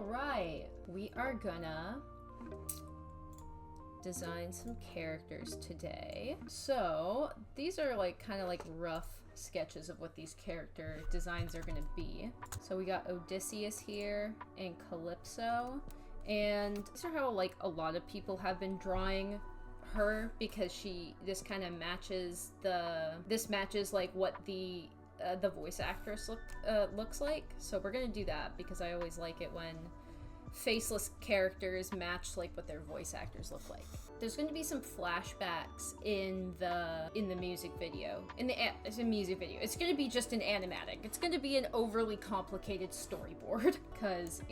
Alright, we are gonna design some characters today. So these are like kind of like rough sketches of what these character designs are gonna be. So we got Odysseus here and Calypso, and these are how like a lot of people have been drawing her, because this kind of matches like what the voice actress looks like. So we're gonna do that because I always like it when faceless characters match like what their voice actors look like. There's going to be some flashbacks in the music video. It's a music video. It's going to be just an animatic. It's going to be an overly complicated storyboard because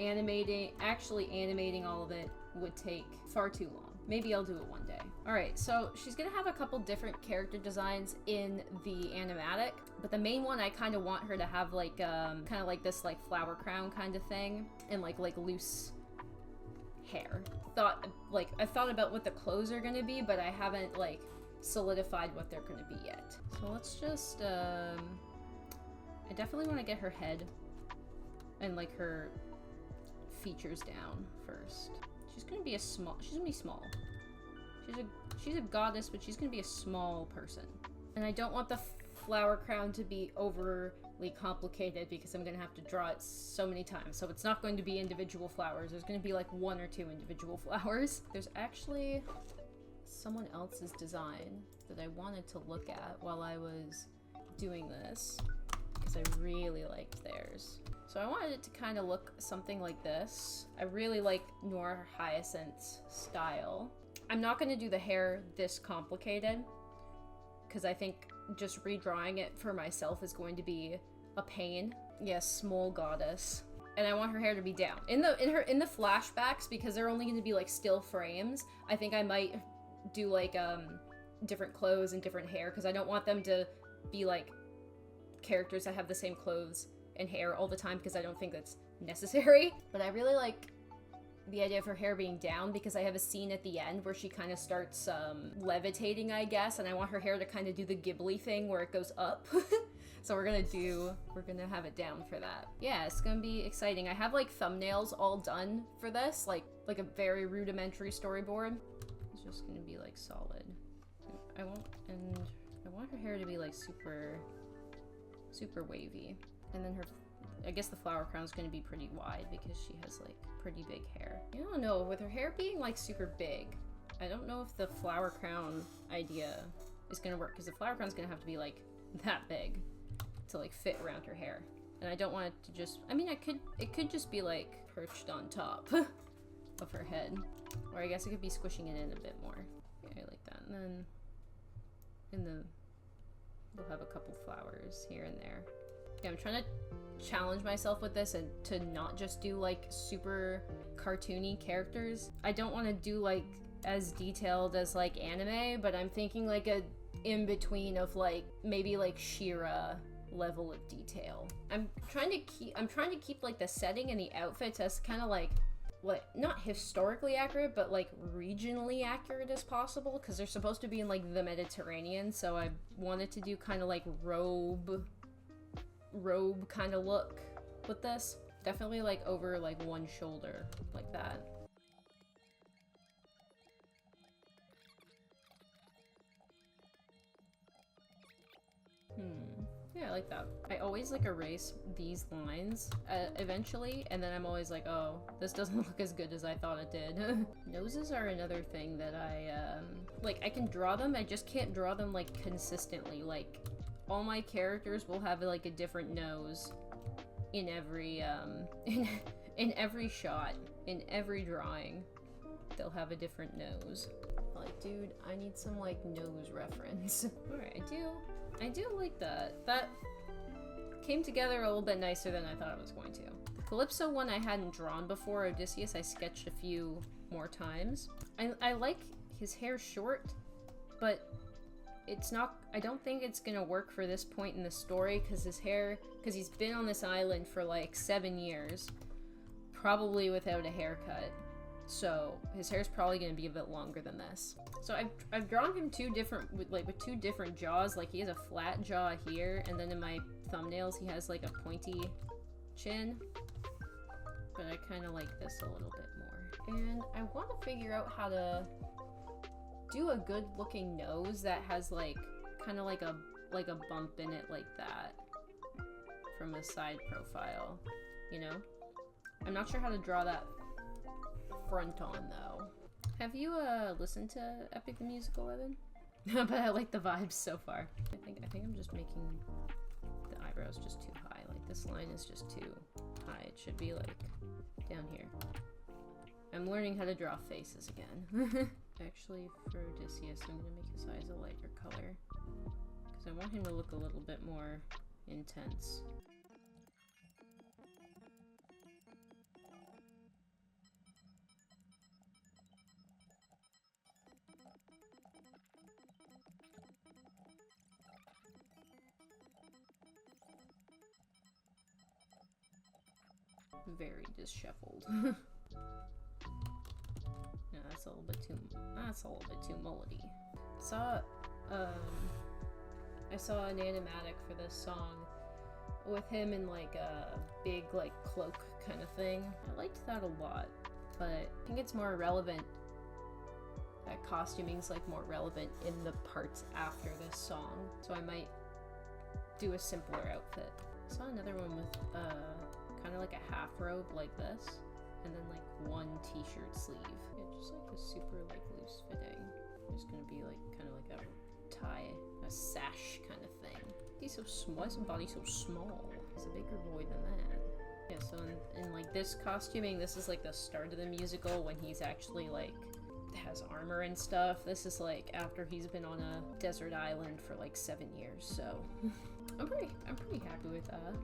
actually animating all of it would take far too long. Maybe I'll do it one day. Alright, so she's gonna have a couple different character designs in the animatic, but the main one I kind of want her to have like kind of like this like flower crown kind of thing and like loose hair. I thought about what the clothes are gonna be, but I haven't like solidified what they're gonna be yet. So let's just I definitely want to get her head and like her features down first. She's gonna be small. She's a goddess, but she's gonna be a small person. And I don't want the flower crown to be overly complicated because I'm gonna have to draw it so many times. So it's not going to be individual flowers. There's gonna be like 1 or 2 individual flowers. There's actually someone else's design that I wanted to look at while I was doing this because I really liked theirs. So I wanted it to kind of look something like this. I really like Noor Hyacinth's style. I'm not going to do the hair this complicated because I think just redrawing it for myself is going to be a pain. Yes, small goddess. And I want her hair to be down. In the flashbacks, because they're only going to be like still frames, I think I might do like different clothes and different hair because I don't want them to be like characters that have the same clothes and hair all the time because I don't think that's necessary. But I really like the idea of her hair being down because I have a scene at the end where she kind of starts levitating, I guess, and I want her hair to kind of do the Ghibli thing where it goes up. So we're gonna have it down for that. Yeah, it's gonna be exciting. I have like thumbnails all done for this, like a very rudimentary storyboard. It's just gonna be like solid. I want her hair to be like super wavy. And then I guess the flower crown's gonna be pretty wide because she has like pretty big hair. I don't know, with her hair being like super big, I don't know if the flower crown idea is gonna work because the flower crown's gonna have to be like that big to like fit around her hair. And I don't want it to just, I mean, it could just be like perched on top of her head. Or I guess it could be squishing it in a bit more. Yeah, I like that. And then we'll have a couple flowers here and there. Yeah, I'm trying to challenge myself with this and to not just do like super cartoony characters. I don't want to do like as detailed as like anime, but I'm thinking like a in between of like maybe like She-Ra level of detail. I'm trying to keep like the setting and the outfits as kind of like not historically accurate, but like regionally accurate as possible because they're supposed to be in like the Mediterranean. So I wanted to do kind of like robe kind of look with this. Definitely like over like one shoulder like that. Yeah, I like that. I always like erase these lines eventually, and then I'm always like, oh, this doesn't look as good as I thought it did. Noses are another thing that I can draw them, I just can't draw them like consistently. Like all my characters will have like a different nose in every in every shot, in every drawing. They'll have a different nose. Like, dude, I need some like nose reference. Alright, I do like that. That came together a little bit nicer than I thought it was going to. The Calypso one I hadn't drawn before. Odysseus I sketched a few more times. I like his hair short, but it's not, I don't think it's gonna work for this point in the story because he's been on this island for like 7 years, probably without a haircut. So his hair's probably gonna be a bit longer than this. So I've drawn him with two different jaws. Like he has a flat jaw here, and then in my thumbnails he has like a pointy chin. But but I kind of like this a little bit more. And I want to figure out how to do a good looking nose that has like kind of like a bump in it like that from a side profile, you know? I'm not sure how to draw that front on though. Have you listened to Epic the Musical, Evan? But I like the vibes so far. I think I'm just making the eyebrows just too high. Like this line is just too high. It should be like down here. I'm learning how to draw faces again. Actually, for Odysseus, I'm gonna make his eyes a lighter color because I want him to look a little bit more intense. Very disheveled. Yeah, that's a little bit too mullety. I saw an animatic for this song with him in like a big like cloak kind of thing. I liked that a lot, but I think it's more relevant. That costuming's like more relevant in the parts after this song, so I might do a simpler outfit. I saw another one with kind of like a half robe like this, and then like one t-shirt sleeve. Yeah, just like a super like loose fitting. It's gonna be like kind of like a tie, a sash kind of thing. He's so small. Why is his body so small? He's a bigger boy than that. Yeah, so in like this costuming, this is like the start of the musical when he's actually like has armor and stuff. This is like after he's been on a desert island for like 7 years. So I'm pretty happy with that.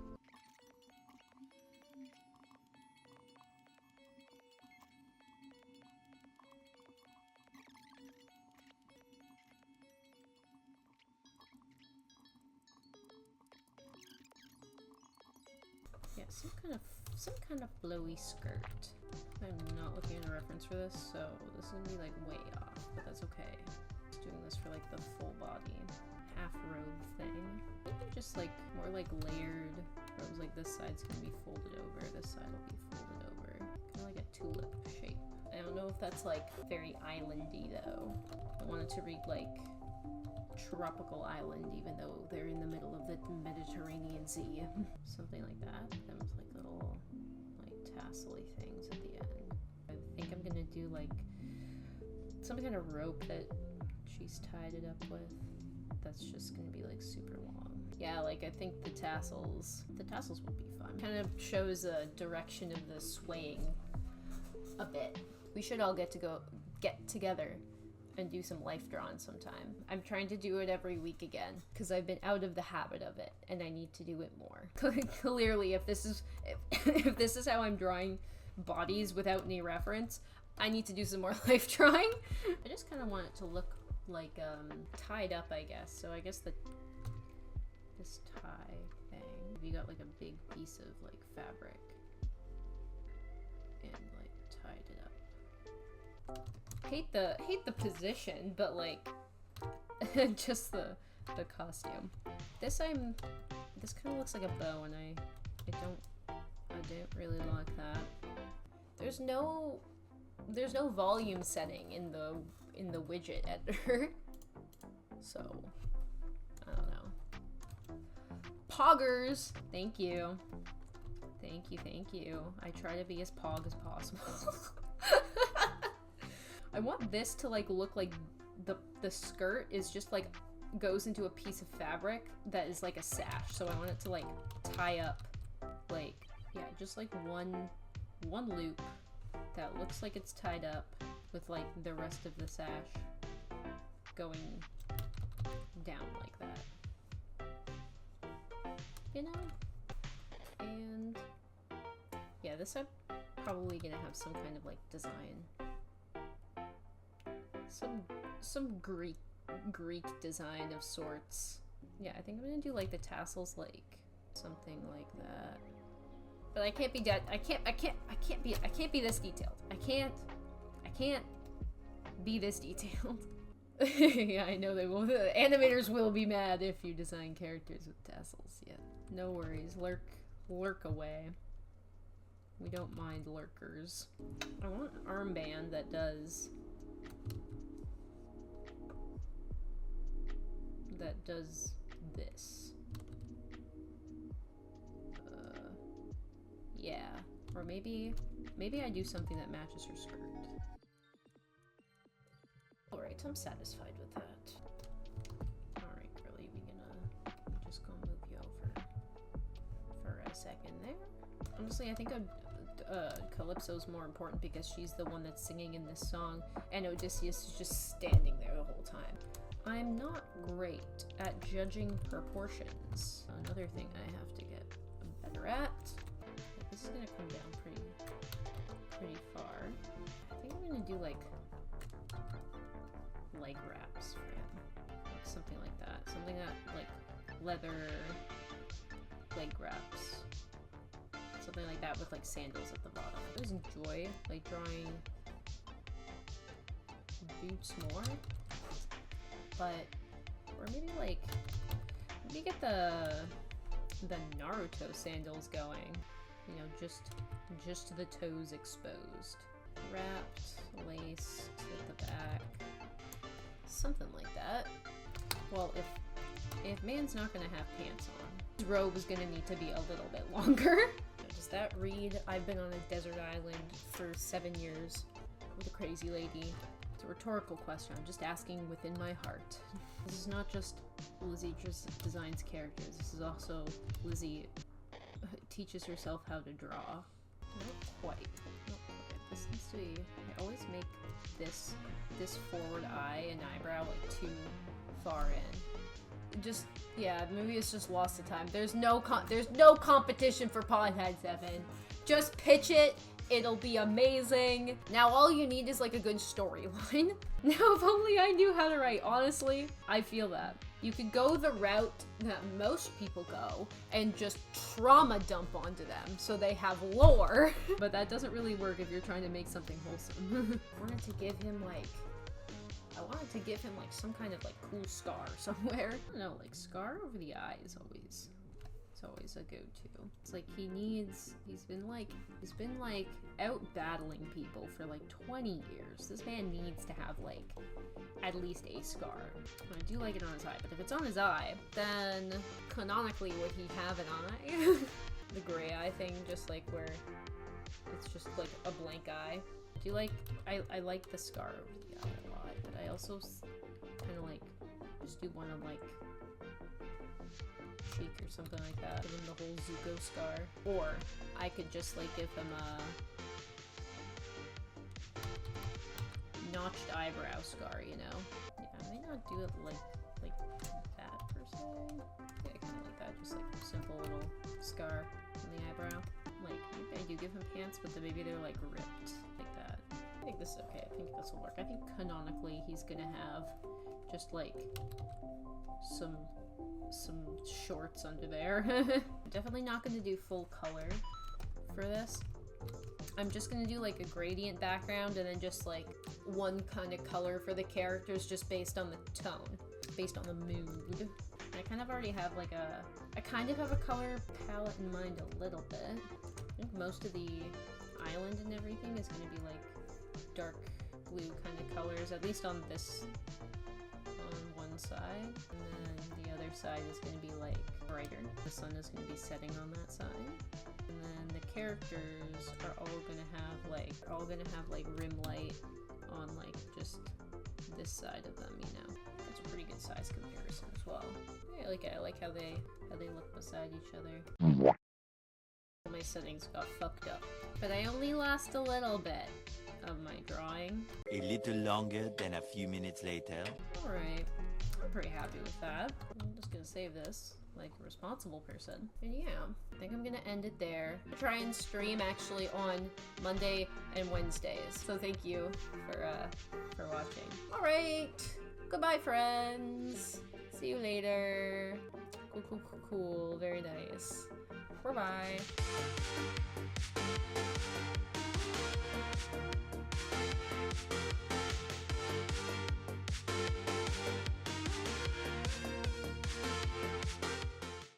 Yeah, some kind of flowy skirt. I'm not looking at a reference for this, so this is gonna be like way off, but that's okay. Just doing this for like the full body half robe thing. Maybe just like more like layered robes. Like this side's gonna be folded over, this side will be folded over. Kind of like a tulip shape. I don't know if that's like very islandy though. I wanted to read like tropical island, even though they're in the middle of the Mediterranean Sea. Something like that. Them with like little like tassel-y things at the end. I think I'm gonna do like some kind of rope that she's tied it up with. That's just gonna be like super long. Yeah, like I think the tassels would be fun. Kind of shows a direction of the swaying a bit. We should all get together and do some life drawing sometime. I'm trying to do it every week again because I've been out of the habit of it and I need to do it more. Clearly, if this is how I'm drawing bodies without any reference, I need to do some more life drawing. I just kind of want it to look like tied up, I guess. So I guess this tie thing, you got like a big piece of like fabric and like tied it up. Hate the position, but like just the costume. This kind of looks like a bow, and I don't really like that. There's no volume setting in the widget editor, so I don't know. Poggers, thank you. I try to be as pog as possible. I want this to like look like the skirt is just like goes into a piece of fabric that is like a sash. So I want it to like tie up like, yeah, just like one loop that looks like it's tied up with like the rest of the sash going down like that. You know? And yeah, this I'm probably gonna have some kind of like design. Some Greek design of sorts. Yeah, I think I'm gonna do like the tassels, like something like that. But I can't be dead. I can't be this detailed. I can't be this detailed. Yeah, I know they will. The animators will be mad if you design characters with tassels. Yeah, no worries. Lurk away. We don't mind lurkers. I want an armband that does this. Yeah. Or maybe I do something that matches her skirt. Alright, I'm satisfied with that. Alright, girlie, I'm just gonna move you over for a second there. Honestly, I think Calypso's more important because she's the one that's singing in this song, and Odysseus is just standing there the whole time. I'm not great at judging proportions. Another thing I have to get better at. This is gonna come down pretty far. I think I'm gonna do like leg wraps for him. Like something like that. Something that like leather leg wraps. Something like that with like sandals at the bottom. I always enjoy like drawing boots more. But or maybe get the Naruto sandals going. You know, just the toes exposed. Wrapped, laced at the back. Something like that. Well, if man's not gonna have pants on, his robe is gonna need to be a little bit longer. Does that read, I've been on a desert island for 7 years with a crazy lady? It's a rhetorical question. I'm just asking within my heart. This is not just Lizzie just designs characters. This is also Lizzie teaches herself how to draw. Not quite. This needs to be... I always make this forward eye and eyebrow like too far in. Just, yeah, maybe it's just lost the time. There's no competition for Pothead 7. Just pitch it. It'll be amazing. Now all you need is like a good storyline. Now if only I knew how to write. Honestly, I feel that. You could go the route that most people go and just trauma dump onto them so they have lore. But that doesn't really work if you're trying to make something wholesome. I wanted to give him like some kind of like cool scar somewhere. I don't know, like scar over the eye is always a go-to. It's like he's been like out battling people for like 20 years. This man needs to have like at least a scar. I do like it on his eye, but if it's on his eye, then canonically would he have an eye? The gray eye thing, just like where it's just like a blank eye. Do you like, I like the scar over the eye a lot, but I also kind of like just do one on like cheek or something like that. Give him the whole Zuko scar. Or I could just like give him a notched eyebrow scar, you know? Yeah, I may not do it like that per se. Yeah, kind of like that, just like a simple little scar on the eyebrow. Like, maybe I do give him pants, but maybe they're like ripped like that. I think this is okay. I think this will work. I think canonically he's gonna have just like some shorts under there. Definitely not gonna do full color for this. I'm just gonna do like a gradient background and then just like one kind of color for the characters just based on the tone, based on the mood. I kind of already have like I kind of have a color palette in mind a little bit. I think most of the island and everything is gonna be like dark blue kind of colors, at least on this, on one side. And then the other side is gonna be like brighter. The sun is gonna be setting on that side. And then the characters are all gonna have like rim light on like just this side of them, you know. That's a pretty good size comparison as well. Yeah, I like how they look beside each other. My settings got fucked up. But I only lost a little bit of my drawing. A little longer than a few minutes later. Alright. I'm pretty happy with that. I'm just gonna save this like a responsible person. And yeah, I think I'm gonna end it there. I try and stream actually on Monday and Wednesdays. So thank you for watching. Alright. Goodbye, friends. See you later. Cool. Very nice. Bye-bye.